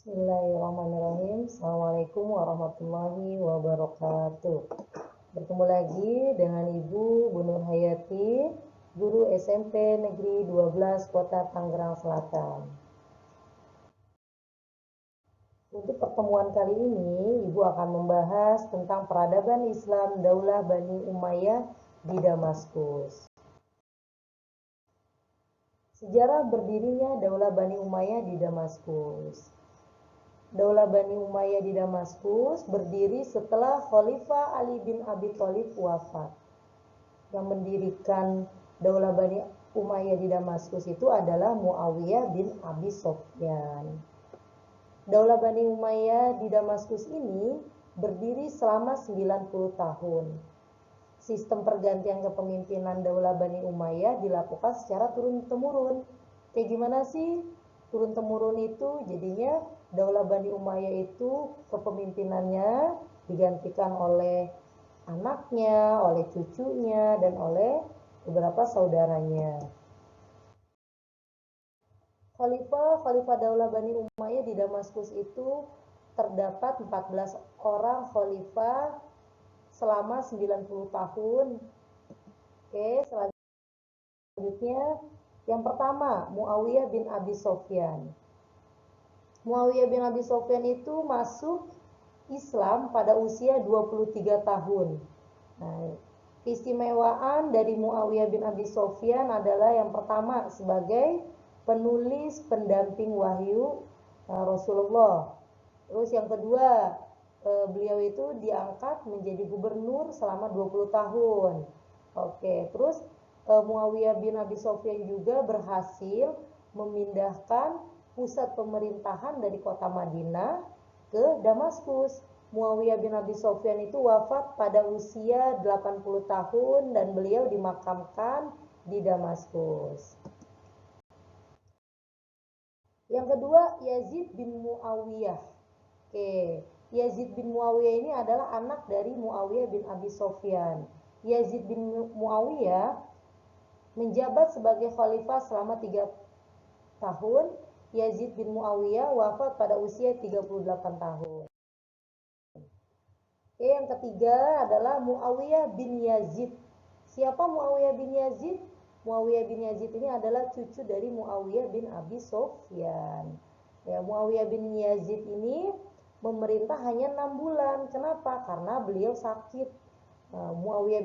Bismillahirrahmanirrahim. Assalamualaikum warahmatullahi wabarakatuh. Bertemu lagi dengan Ibu Bu Nur Hayati, guru SMP Negeri 12 Kota Tangerang Selatan. Untuk pertemuan kali ini, Ibu akan membahas tentang peradaban Islam Daulah Bani Umayyah di Damaskus. Sejarah berdirinya Daulah Bani Umayyah di Damaskus. Daulah Bani Umayyah di Damaskus berdiri setelah Khalifah Ali bin Abi Thalib wafat. Yang mendirikan Daulah Bani Umayyah di Damaskus itu adalah Muawiyah bin Abi Sufyan. Daulah Bani Umayyah di Damaskus ini berdiri selama 90 tahun. Sistem pergantian kepemimpinan Daulah Bani Umayyah dilakukan secara turun-temurun. Kayak gimana sih turun-temurun itu? Jadinya Daulah Bani Umayyah itu kepemimpinannya digantikan oleh anaknya, oleh cucunya, dan oleh beberapa saudaranya. Khalifah Daulah Bani Umayyah di Damaskus itu terdapat 14 orang khalifah selama 90 tahun. Oke, selanjutnya yang pertama Muawiyah bin Abi Sufyan. Muawiyah bin Abi Sufyan itu masuk Islam pada usia 23 tahun. Nah, keistimewaan dari Muawiyah bin Abi Sufyan adalah yang pertama sebagai penulis pendamping wahyu Rasulullah. Terus yang kedua, beliau itu diangkat menjadi gubernur selama 20 tahun. Oke, terus Muawiyah bin Abi Sufyan juga berhasil memindahkan pusat pemerintahan dari kota Madinah ke Damaskus. Muawiyah bin Abi Sufyan itu wafat pada usia 80 tahun dan beliau dimakamkan di Damaskus. Yang kedua, Yazid bin Muawiyah. Oke, Yazid bin Muawiyah ini adalah anak dari Muawiyah bin Abi Sufyan. Yazid bin Muawiyah menjabat sebagai khalifah selama 3 tahun. Yazid bin Muawiyah wafat pada usia 38 tahun. Oke, yang ketiga adalah Muawiyah bin Yazid. Siapa Muawiyah bin Yazid? Muawiyah bin Yazid ini adalah cucu dari Muawiyah bin Abi Sufyan. Ya, Muawiyah bin Yazid ini memerintah hanya 6 bulan. Kenapa? Karena beliau sakit. Muawiyah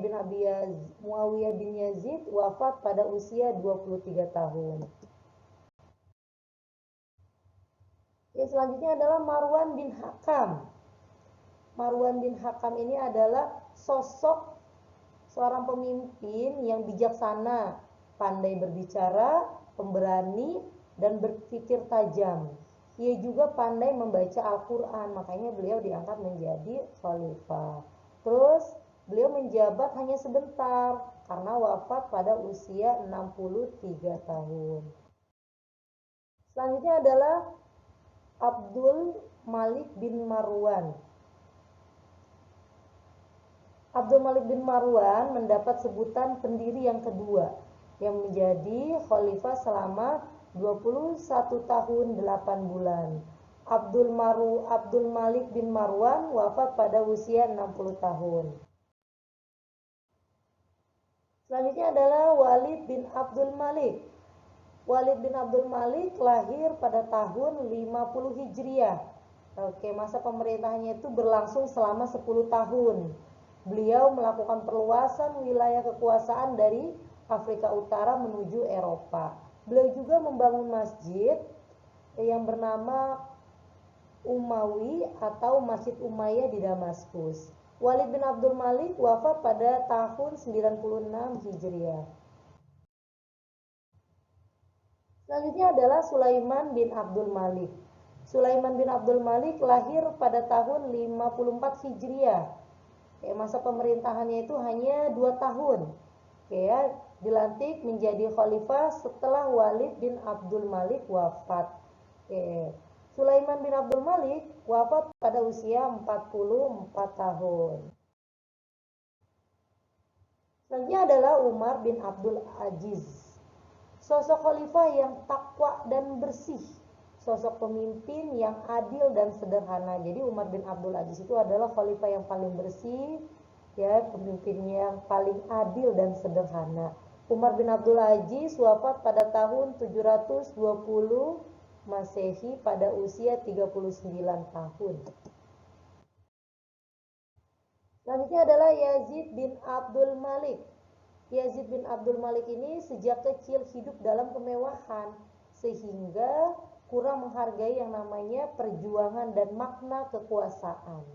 bin Yazid wafat pada usia 23 tahun. Yang selanjutnya adalah Marwan bin Hakam. Marwan bin Hakam ini adalah sosok seorang pemimpin yang bijaksana, pandai berbicara, pemberani, dan berpikir tajam. Ia juga pandai membaca Al-Quran, makanya beliau diangkat menjadi khalifah. Terus beliau menjabat hanya sebentar karena wafat pada usia 63 tahun. Selanjutnya adalah Abdul Malik bin Marwan. Abdul Malik bin Marwan mendapat sebutan pendiri yang kedua yang menjadi khalifah selama 21 tahun 8 bulan. Abdul Malik bin Marwan wafat pada usia 60 tahun. Selanjutnya adalah Walid bin Abdul Malik. Walid bin Abdul Malik lahir pada tahun 50 Hijriah. Oke, masa pemerintahannya itu berlangsung selama 10 tahun. Beliau melakukan perluasan wilayah kekuasaan dari Afrika Utara menuju Eropa. Beliau juga membangun masjid yang bernama Umawi atau Masjid Umayyah di Damaskus. Walid bin Abdul Malik wafat pada tahun 96 Hijriah. Selanjutnya adalah Sulaiman bin Abdul Malik. Sulaiman bin Abdul Malik lahir pada tahun 54 Hijriah. Masa pemerintahannya itu hanya 2 tahun. Dilantik menjadi khalifah setelah Walid bin Abdul Malik wafat. Sulaiman bin Abdul Malik wafat pada usia 44 tahun. Selanjutnya adalah Umar bin Abdul Aziz. Sosok khalifah yang takwa dan bersih. sosok pemimpin yang adil dan sederhana. Jadi Umar bin Abdul Aziz itu adalah khalifah yang paling bersih, ya, pemimpin yang paling adil dan sederhana. Umar bin Abdul Aziz wafat pada tahun 720 Masehi pada usia 39 tahun. Selanjutnya adalah Yazid bin Abdul Malik. Yazid bin Abdul Malik ini sejak kecil hidup dalam kemewahan, sehingga kurang menghargai yang namanya perjuangan dan makna kekuasaan.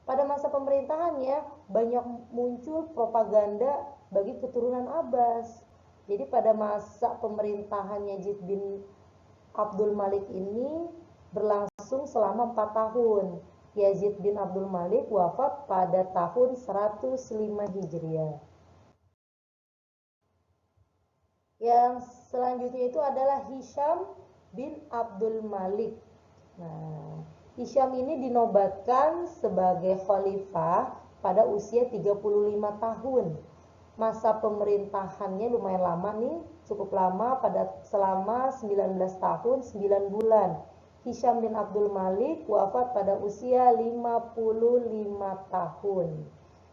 Pada masa pemerintahannya banyak muncul propaganda bagi keturunan Abbas. Jadi pada masa pemerintahan Yazid bin Abdul Malik ini berlangsung selama 4 tahun. Yazid bin Abdul Malik wafat pada tahun 105 Hijriah. Yang selanjutnya itu adalah Hisham bin Abdul Malik. Nah, Hisham ini dinobatkan sebagai khalifah pada usia 35 tahun. Masa pemerintahannya lumayan lama nih, cukup lama, pada selama 19 tahun 9 bulan. Hisham bin Abdul Malik wafat pada usia 55 tahun.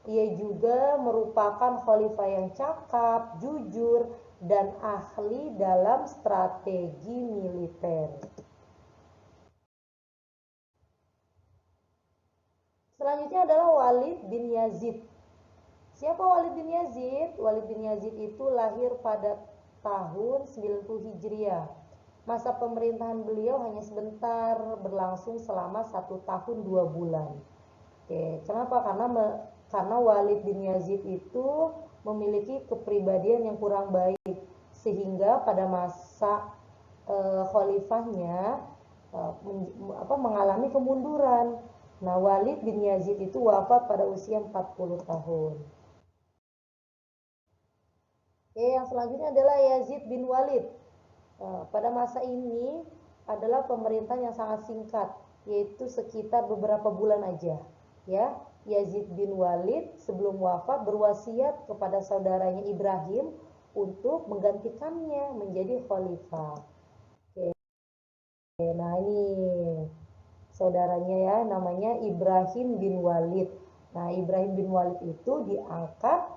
Ia juga merupakan khalifah yang cakap, jujur, dan ahli dalam strategi militer. Selanjutnya adalah Walid bin Yazid. Siapa Walid bin Yazid? Walid bin Yazid itu lahir pada tahun 90 Hijriah. Masa pemerintahan beliau hanya sebentar, berlangsung selama 1 tahun 2 bulan. Oke, kenapa? Karena Walid bin Yazid itu memiliki kepribadian yang kurang baik, sehingga pada masa khalifahnya mengalami kemunduran. Nah, Walid bin Yazid itu wafat pada usia 40 tahun. Oke, yang selanjutnya adalah Yazid bin Walid. Pada masa ini adalah pemerintahan yang sangat singkat, yaitu sekitar beberapa bulan aja, ya. Yazid bin Walid sebelum wafat berwasiat kepada saudaranya Ibrahim untuk menggantikannya menjadi khalifah. Oke. Nah, ini saudaranya ya, namanya Ibrahim bin Walid. Nah, Ibrahim bin Walid itu diangkat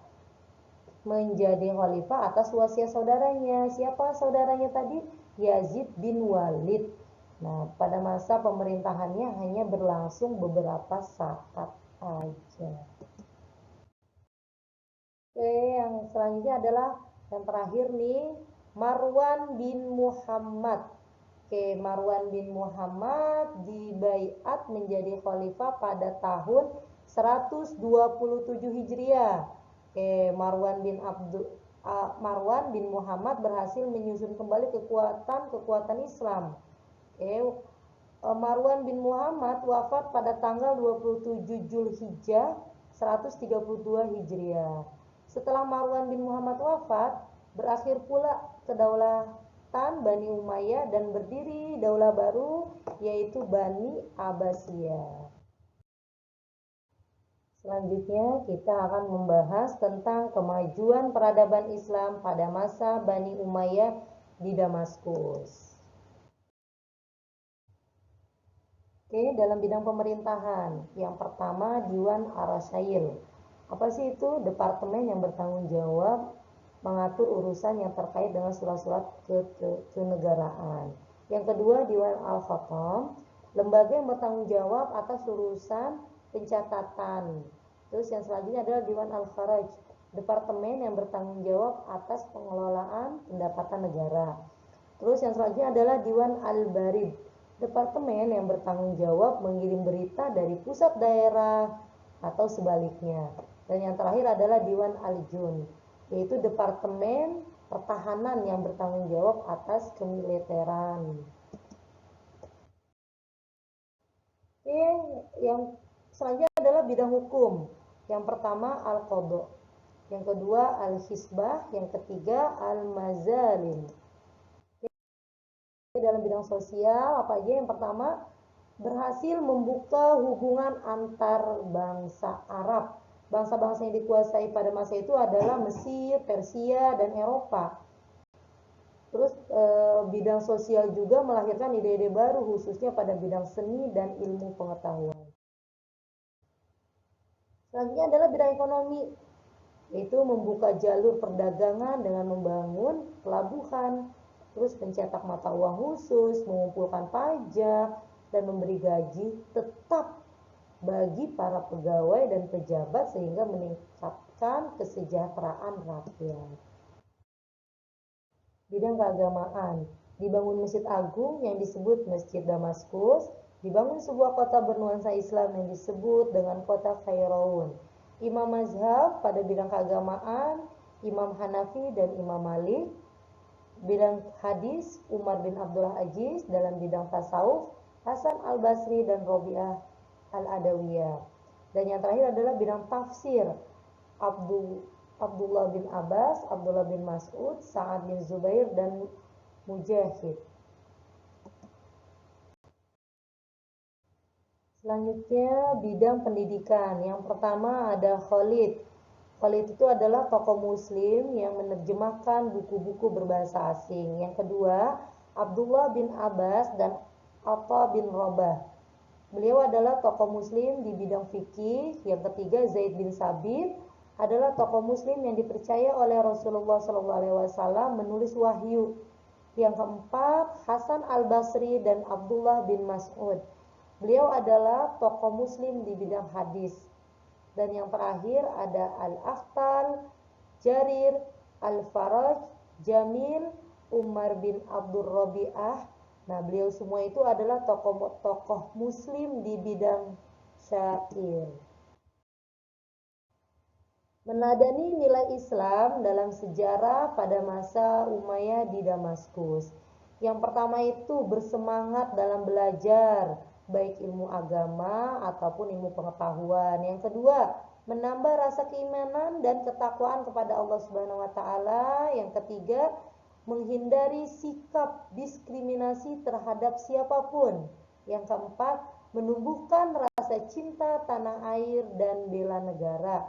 menjadi khalifah atas wasiat saudaranya. Siapa saudaranya tadi? Yazid bin Walid. Nah, pada masa pemerintahannya hanya berlangsung beberapa saat aja. Oke, yang selanjutnya adalah yang terakhir nih, Marwan bin Muhammad. Oke, Marwan bin Muhammad dibaiat menjadi khalifah pada tahun 127 Hijriah. Oke, Marwan bin Muhammad berhasil menyusun kembali kekuatan Islam. Oke, Marwan bin Muhammad wafat pada tanggal 27 Zulhijjah 132 Hijriah. Setelah Marwan bin Muhammad wafat, berakhir pula kedaulatan Bani Umayyah dan berdiri daulah baru, yaitu Bani Abbasiyah. Selanjutnya kita akan membahas tentang kemajuan peradaban Islam pada masa Bani Umayyah di Damaskus. Oke, dalam bidang pemerintahan, yang pertama Diwan Ar-Rasail. Apa sih itu? Departemen yang bertanggung jawab mengatur urusan yang terkait dengan surat-surat kenegaraan. Yang kedua Diwan Al-Khatam, lembaga yang bertanggung jawab atas urusan pencatatan. Terus yang selanjutnya adalah Diwan Al-Kharaj, departemen yang bertanggung jawab atas pengelolaan pendapatan negara. Terus yang selanjutnya adalah Diwan Al-Barid, departemen yang bertanggung jawab mengirim berita dari pusat daerah atau sebaliknya. Dan yang terakhir adalah Diwan Al-Jun, yaitu departemen pertahanan yang bertanggung jawab atas kemiliteran. Oke, yang selanjutnya adalah bidang hukum. Yang pertama Al-Qadha, yang kedua Al-Hisbah, yang ketiga Al-Mazalim. Dalam bidang sosial apa aja? Yang pertama, berhasil membuka hubungan antar bangsa Arab. Bangsa-bangsa yang dikuasai pada masa itu adalah Mesir, Persia, dan Eropa. Terus bidang sosial juga melahirkan ide-ide baru khususnya pada bidang seni dan ilmu pengetahuan. Selanjutnya adalah bidang ekonomi, yaitu membuka jalur perdagangan dengan membangun pelabuhan, terus mencetak mata uang khusus, mengumpulkan pajak, dan memberi gaji tetap bagi para pegawai dan pejabat sehingga meningkatkan kesejahteraan rakyat. Bidang keagamaan, dibangun Masjid Agung yang disebut Masjid Damaskus, dibangun sebuah kota bernuansa Islam yang disebut dengan kota Fairoun. Imam mazhab pada bidang keagamaan, Imam Hanafi dan Imam Malik. Bidang hadis, Umar bin Abdullah Aziz. Dalam bidang tasawuf, Hasan al-Basri dan Robi'ah al-Adawiyah. Dan yang terakhir adalah bidang tafsir, Abdullah bin Abbas, Abdullah bin Mas'ud, Sa'ad bin Zubair, dan Mujahid. Selanjutnya bidang pendidikan. Yang pertama ada Khalid. Khalid itu adalah tokoh muslim yang menerjemahkan buku-buku berbahasa asing. Yang kedua, Abdullah bin Abbas dan Atta bin Rabah. Beliau adalah tokoh muslim di bidang fikih. Yang ketiga, Zaid bin Sabit adalah tokoh muslim yang dipercaya oleh Rasulullah SAW menulis wahyu. Yang keempat, Hasan al-Basri dan Abdullah bin Mas'ud. Beliau adalah tokoh muslim di bidang hadis. Dan yang terakhir ada Al-Akhtal, Jarir, Al-Faraj, Jamil, Umar bin Abdul Rabi'ah. Nah, beliau semua itu adalah tokoh-tokoh muslim di bidang syair. Meneladani nilai Islam dalam sejarah pada masa Umayyah di Damaskus. Yang pertama itu bersemangat dalam belajar, baik ilmu agama ataupun ilmu pengetahuan. Yang kedua, menambah rasa keimanan dan ketakwaan kepada Allah Subhanahu wa taala. Yang ketiga, menghindari sikap diskriminasi terhadap siapapun. Yang keempat, menumbuhkan rasa cinta tanah air dan bela negara.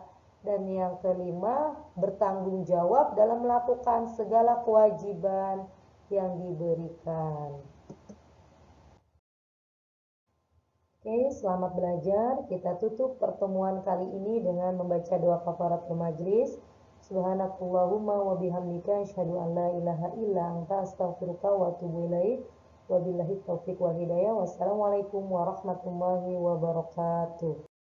Dan yang kelima, bertanggung jawab dalam melakukan segala kewajiban yang diberikan. Oke, selamat belajar. Kita tutup pertemuan kali ini dengan membaca doa kafaratul majlis. Subhanakallahumma wa bihamdika asyhadu an la ilaha illa anta astaghfiruka wa atubu ilaik. Wabillahi taufiq wal hidayah. Wassalamualaikum warahmatullahi wabarakatuh.